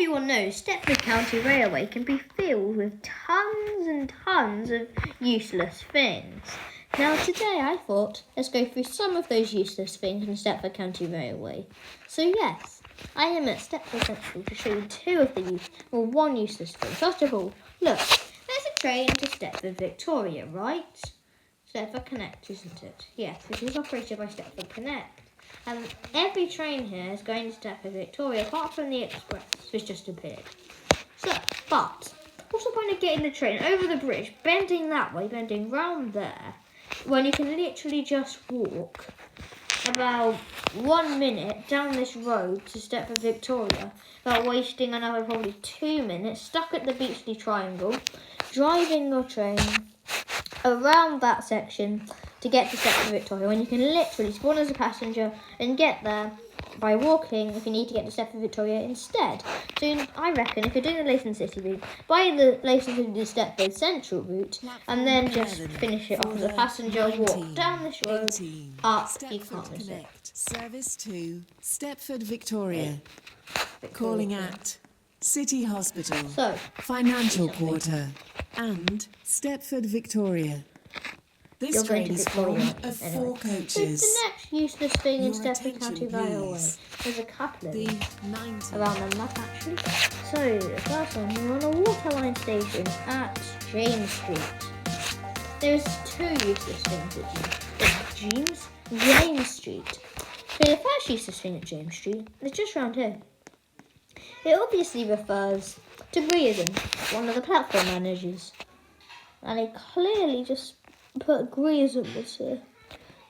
everyone knows, Stepford County Railway can be filled with tons and tons of useless things. Now today I thought, let's go through some of those useless things in Stepford County Railway. So yes, I am at Stepford Central to show you one useless thing. First of all, look, there's a train to Stepford Victoria, right? Stepford Connect, isn't it? Yes, it is operated by Stepford Connect. And every train here is going to Stepford Victoria, apart from the express, which just appeared. But what's the point of getting the train over the bridge, bending that way, bending round there, when you can literally just walk about 1 minute down this road to Stepford Victoria without wasting another probably 2 minutes, stuck at the Beachley Triangle, driving your train around that section to get to Stepford Victoria, when you can literally spawn as a passenger and get there by walking if you need to get to Stepford Victoria instead. So I reckon if you're doing the Leyton City route, buy the Leyton City to Stepford Central route and then just finish it off as a passenger, walk down this road, up, you can't miss it. Service to Stepford Victoria. Calling at City Hospital, Financial Quarter and Stepford Victoria. This train is formed of 4 coaches. So the next useless thing in Stepford County Railway, there's a couple of them around the map actually. So the first one, we're on a waterline station at James Street. There's 2 useless things at James Street. So the first useless thing at James Street is just round here. It obviously refers to Grierson, one of the platform managers. And it clearly just put Grierson was here.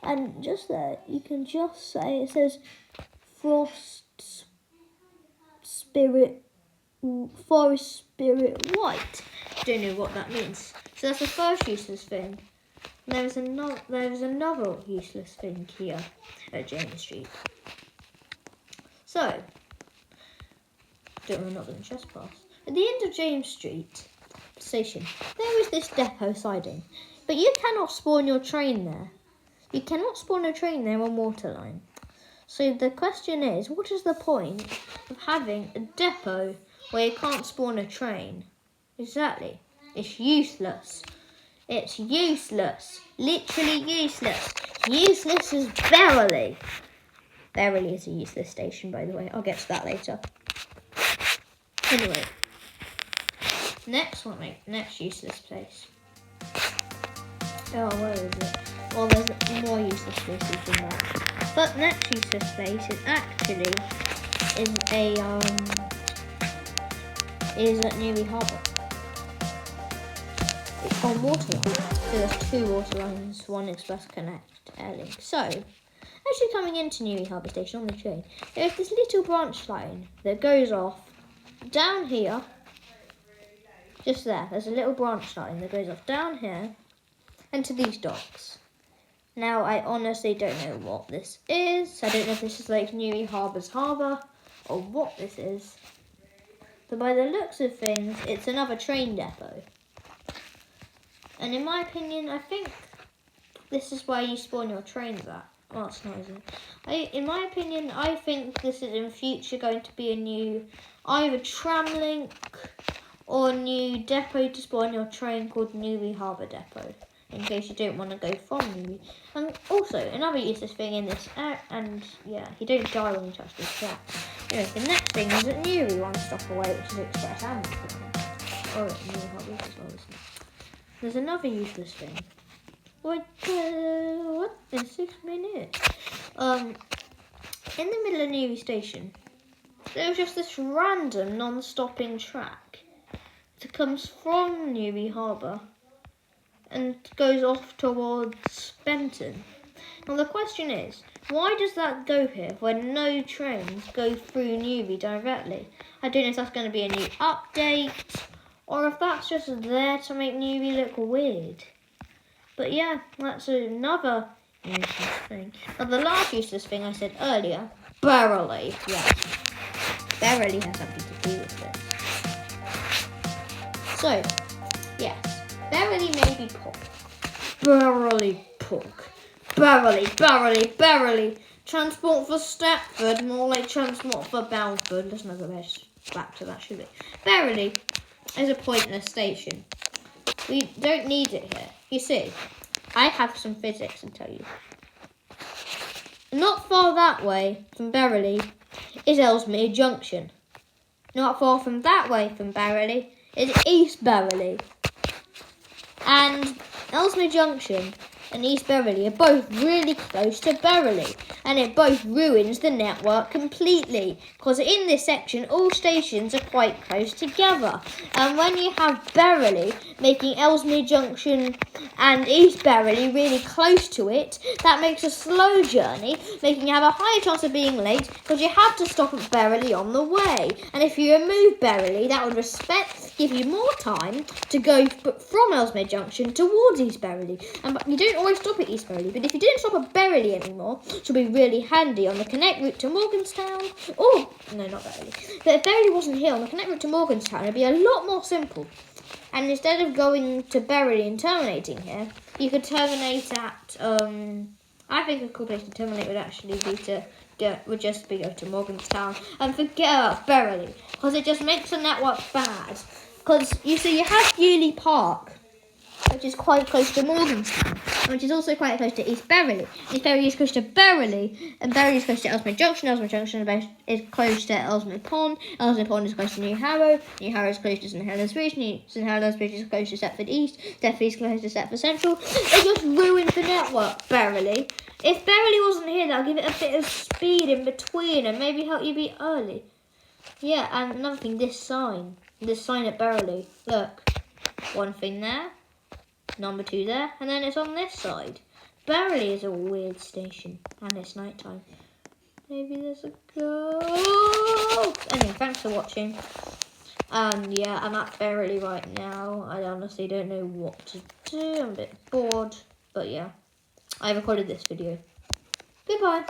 And just there, you can just say, it says Forest Spirit White. Don't know what that means. So that's the first useless thing. And there is another useless thing here at James Street. So, we're not going to trespass. At the end of James Street station, there is this depot siding, but you cannot spawn your train there. You cannot spawn a train there on Waterline. So the question is, what is the point of having a depot where you can't spawn a train? Exactly. It's useless. It's useless. Literally useless. Useless as Verily. Verily is a useless station, by the way. I'll get to that later. Anyway, next useless place. Oh, where is it? Well, there's more useless places than that. But next useless place is actually is at Newry Harbour. It's on Waterline. So there's 2 water lines, 1 Express Connect Airlink. So, actually coming into Newry Harbour Station on the train, there's this little branch line that goes off down here, just there. There's a little branch line that goes off down here and to these docks. Now, I honestly don't know what this is. I don't know if this is like Newry Harbour's harbour or what this is. But by the looks of things, it's another train depot. And in my opinion, I think this is where you spawn your trains at. Oh, it's not, is it? In my opinion, I think this is in future going to be a new either tram link or a new depot to spawn your train called Newry Harbour Depot, in case you don't want to go from Newry. And also, another useless thing in this, and yeah, you don't die when you touch this track. Anyway, the next thing is at Newry, 1 stop away, which is Express and or at Newry Harbour as well, isn't it? There's another useless thing. What? In 6 minutes? In the middle of Newry Station, there was just this random non-stopping track that comes from Newry Harbour and goes off towards Benton. Now the question is, why does that go here when no trains go through Newry directly? I don't know if that's going to be a new update or if that's just there to make Newry look weird. But yeah, that's another useless thing. Now the last useless thing I said earlier, Verily. Yeah, Verily has something to do with this. So, yes, Verily may be pork. Verily pork. Verily. transport for Stepford, more like transport for Belford. Let's not go back to that, should we? Verily is a pointless station. We don't need it here. You see, I have some physics to tell you. Not far that way from Berrily is Ellesmere Junction. Not far from that way from Berrily is East Berrily. And Ellesmere Junction and East Berrily are both really close to Berrily, and it both ruins the network completely, because in this section all stations are quite close together, and when you have Berrily making Ellesmere Junction and East Berrily really close to it, that makes a slow journey, making you have a higher chance of being late, because you have to stop at Berrily on the way, and if you remove Berrily, that would give you more time to go from Ellesmere Junction towards East Berrily, and you don't always stop at East Berrily, but if you didn't stop at Berrily anymore, which will be really handy on the connect route to Morganstown, or, no, not Berrily, but if Berrily wasn't here, on the connect route to Morganstown, it'd be a lot more simple, and instead of going to Berrily and terminating here, you could terminate at, I think a cool place to terminate would actually be to go to Morganstown, and forget about Berrily, because it just makes the network bad, because, you see, you have Ely Park, which is quite close to Morganstown, which is also quite close to East Berrily. East Berrily is close to Berrily, and Berrily is close to Ellesmere Junction. Ellesmere Junction is close to Ellesmere Pond. Ellesmere Pond is close to New Harrow. New Harrow is close to St Helens Bridge. St Helens Bridge is close to Stepford East. Stepford East is close to Stepford Central. It just ruins the network, Berrily. If Berrily wasn't here, that'll give it a bit of speed in between and maybe help you be early. Yeah, and another thing, this sign at Berrily. Look, one thing there. Number 2 there, and then it's on this side. Berrily is a weird station, and it's night time. Maybe there's a ghost. Anyway, thanks for watching. Yeah, I'm at Berrily right now. I honestly don't know what to do. I'm a bit bored, but yeah, I recorded this video. Goodbye.